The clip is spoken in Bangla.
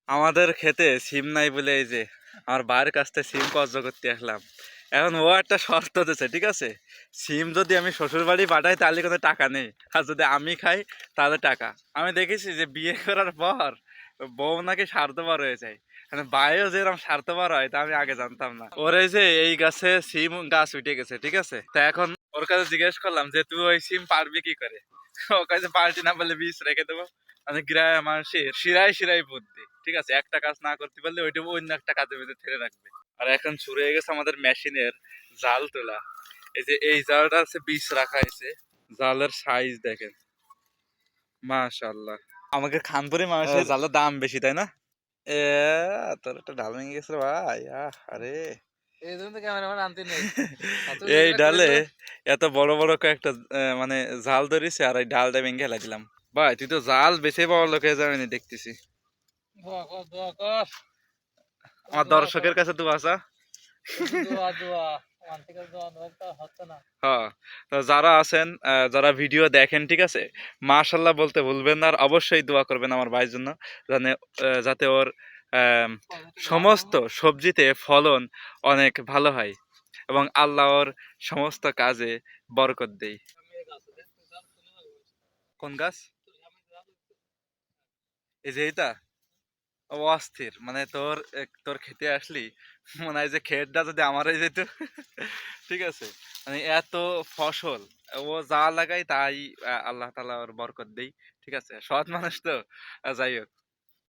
আমাদের খেতে সিম নাই বলে এই যে আমার ভাইয়ের কাছ থেকে সিম কর্জ করতে আসলাম। এখন ও একটা শর্ত দিয়েছে, ঠিক আছে, সিম যদি আমি শ্বশুর বাড়ি পাঠাই তাহলে কোনো টাকা নেই, আর যদি আমি খাই তাহলে টাকা। আমি দেখেছি যে বিয়ে করার পর বউ নাকি স্বার্থপর হয়ে যায়, মানে ভাইও যেরকম স্বার্থপর হয় তা আমি আগে জানতাম না। ওর এই যে এই গাছে সিম গাছ উঠে গেছে, ঠিক আছে, তা এখন ওর কাছে জিজ্ঞেস করলাম যে তুই ওই সিম পারবি কি করে। ও কাছে পাল্টি না বললে বীজ রেখে দেবো। মানে গ্রামের মানুষের শিরায় শিরায় বুদ্ধি, ঠিক আছে, একটা কাজ না করতে পারলে ওইটা অন্য একটা কাজের মধ্যে ঠেলে রাখবে। আর এখন শুরু হয়ে গেছে আমাদের মেশিনের জাল তোলা। এই যে এই জালটা আছে বীজ রাখা হয়েছে, জালের সাইজ দেখেন, মাশাআল্লাহ। আমাকে খানপুরি মানুষের জালের দাম বেশি, তাই না? এ তোর একটা ডাল ভেঙে গেছে রে ভাই, আরে এই জন্য তো ক্যামেরাম্যান আনতে নেই। এই ডালে এত বড় বড় কয়েকটা মানে জাল ধরেছে, আর এই ডালটা ভেঙে হেলা দিলাম। ভাই তুই তো জাল বেছে পাওয়ার লোক হয়ে যাবে দেখতেছি। দোয়া কর, দোয়া কর, আমার দোয়া কর, দর্শকের কাছে তো আসা। শুধু দোয়া দোয়া। আমার থেকে দোয়া দোয়া তো হচ্ছে না। হ্যাঁ, তো যারা আছেন, যারা ভিডিও দেখেন, ঠিক আছে, মাশাল্লাহ বলতে ভুলবেন না, আর অবশ্যই দোয়া করবেন আমার ভাইয়ের জন্য, জানে যাতে ওর সমস্ত সবজিতে ফলন অনেক ভালো হয় এবং আল্লাহ ওর সমস্ত কাজে বরকত দেয়। কোন গাছ? এই যে এইটা অস্থির, মানে তোর খেতে আসলি মনে হয় যে ক্ষেতটা যদি আমারই যেত। ঠিক আছে, মানে এত ফসল ও যা লাগাই তাই আল্লাহ তাআলা ওর বরকত দেই। ঠিক আছে, সৎ মানুষ তো, যাই হোক।